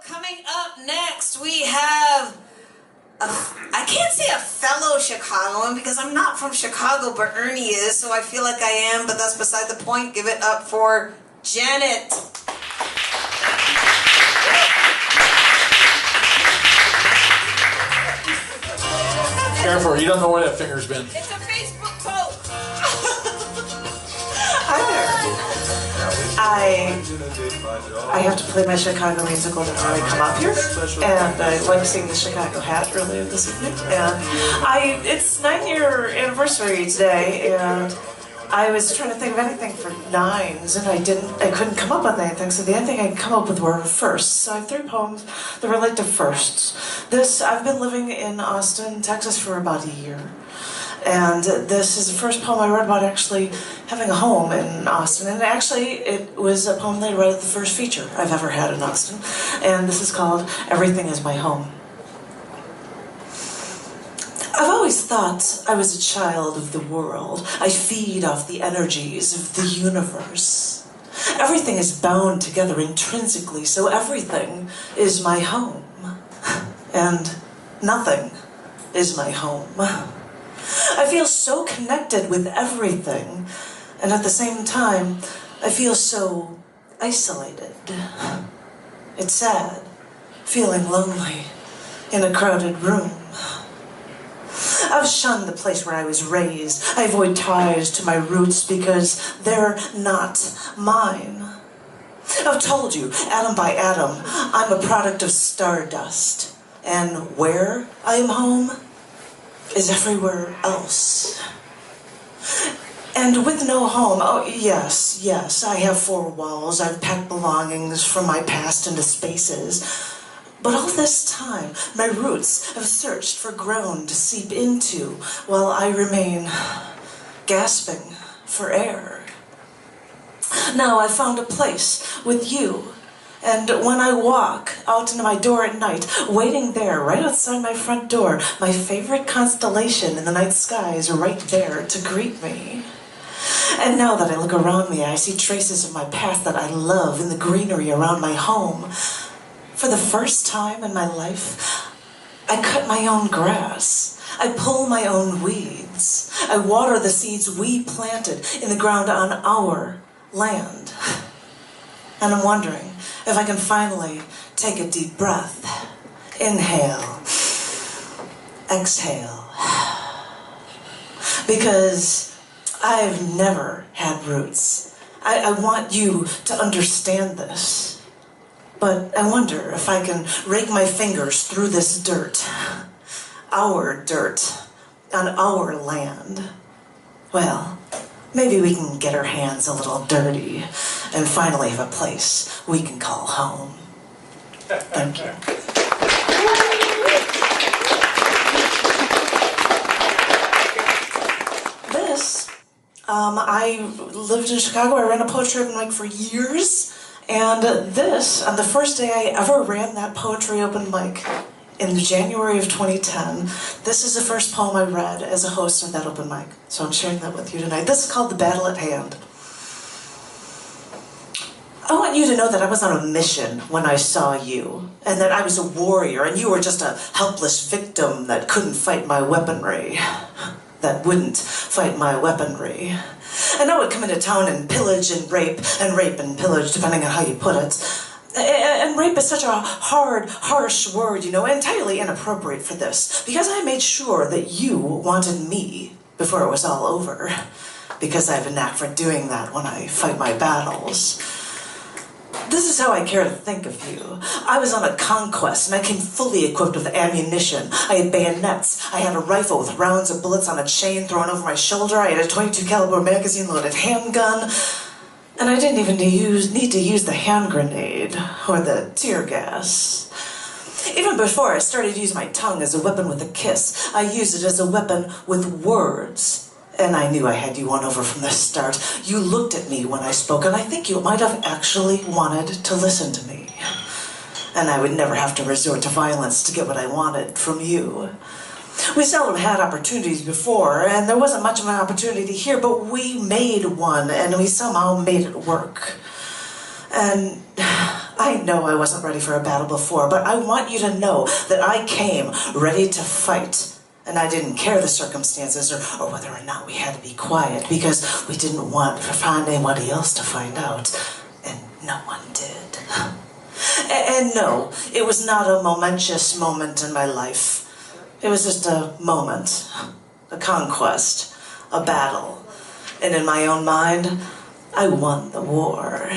coming up next, we have, I can't say a fellow Chicagoan because I'm not from Chicago, but Ernie is, so I feel like I am, but that's beside the point. Give it up for Janet. Careful, you don't know where that finger's been. It's a Facebook post. Hi there. I have to play my Chicago musical before I come up here, and I like seeing the Chicago Hat earlier this evening. And it's 9-year anniversary today, and I was trying to think of anything for nines, and I couldn't come up with anything, so the only thing I could come up with were firsts. So I have 3 poems that relate to firsts. I've been living in Austin, Texas for about a year. And this is the first poem I wrote about actually having a home in Austin. And actually, it was a poem that I read at the first feature I've ever had in Austin. And this is called Everything Is My Home. I've always thought I was a child of the world. I feed off the energies of the universe. Everything is bound together intrinsically, so everything is my home. And nothing is my home. I feel so connected with everything, and at the same time, I feel so isolated. It's sad, feeling lonely in a crowded room. I've shunned the place where I was raised. I avoid ties to my roots because they're not mine. I've told you, atom by atom, I'm a product of stardust. And where I am home is everywhere else. And with no home, oh yes, I have 4 walls. I've packed belongings from my past into spaces. But all this time, my roots have searched for ground to seep into while I remain gasping for air. Now I found a place with you, and when I walk out into my door at night, waiting there right outside my front door, my favorite constellation in the night sky is right there to greet me. And now that I look around me, I see traces of my past that I love in the greenery around my home. For the first time in my life, I cut my own grass. I pull my own weeds. I water the seeds we planted in the ground on our land. And I'm wondering if I can finally take a deep breath. Inhale. Exhale. Because I've never had roots. I want you to understand this. But I wonder if I can rake my fingers through this dirt. Our dirt. On our land. Well, maybe we can get our hands a little dirty and finally have a place we can call home. Thank you. I lived in Chicago. I ran a poetry open mic for years. And this, on the first day I ever ran that poetry open mic, in January of 2010, this is the first poem I read as a host of that open mic. So I'm sharing that with you tonight. This is called The Battle at Hand. I want you to know that I was on a mission when I saw you, and that I was a warrior, and you were just a helpless victim that couldn't fight my weaponry. That wouldn't fight my weaponry. And I would come into town and pillage and rape and pillage, depending on how you put it. And rape is such a hard, harsh word, you know, entirely inappropriate for this. Because I made sure that you wanted me before it was all over. Because I have a knack for doing that when I fight my battles. This is how I care to think of you. I was on a conquest, and I came fully equipped with ammunition. I had bayonets. I had a rifle with rounds of bullets on a chain thrown over my shoulder. I had a .22 caliber magazine-loaded handgun. And I didn't even need to use the hand grenade or the tear gas. Even before I started using my tongue as a weapon with a kiss, I used it as a weapon with words. And I knew I had you won over from the start. You looked at me when I spoke, and I think you might have actually wanted to listen to me. And I would never have to resort to violence to get what I wanted from you. We seldom had opportunities before, and there wasn't much of an opportunity here, but we made one, and we somehow made it work. And I know I wasn't ready for a battle before, but I want you to know that I came ready to fight. And I didn't care the circumstances or whether or not we had to be quiet, because we didn't want to find anybody else to find out. And no one did. And no, it was not a momentous moment in my life. It was just a moment, a conquest, a battle. And in my own mind, I won the war.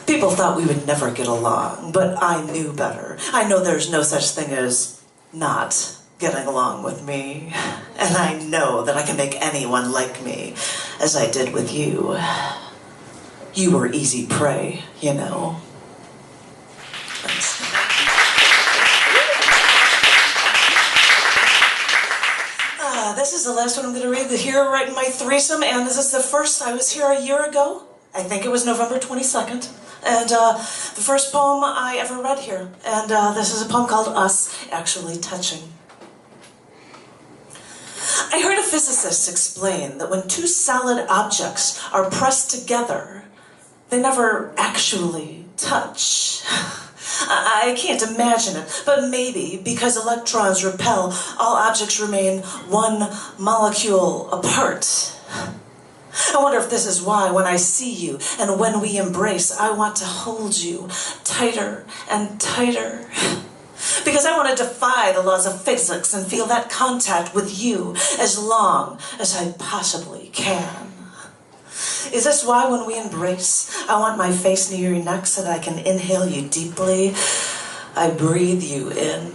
People thought we would never get along, but I knew better. I know there's no such thing as not getting along with me. And I know that I can make anyone like me, as I did with you. You were easy prey, you know. This is the last one I'm going to read here, right in my threesome, and this is the first. I was here a year ago. I think it was November 22nd. And the first poem I ever read here. And this is a poem called Us Actually Touching. I heard a physicist explain that when two solid objects are pressed together, they never actually touch. I can't imagine it, but maybe because electrons repel, all objects remain one molecule apart. I wonder if this is why when I see you and when we embrace, I want to hold you tighter and tighter. Because I want to defy the laws of physics and feel that contact with you as long as I possibly can. Is this why when we embrace, I want my face near your neck so that I can inhale you deeply? I breathe you in.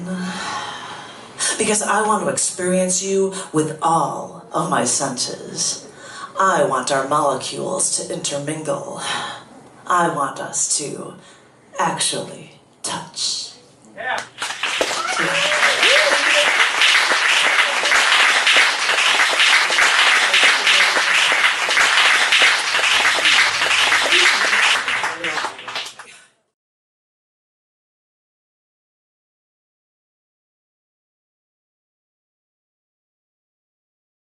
Because I want to experience you with all of my senses. I want our molecules to intermingle. I want us to actually touch. Yeah.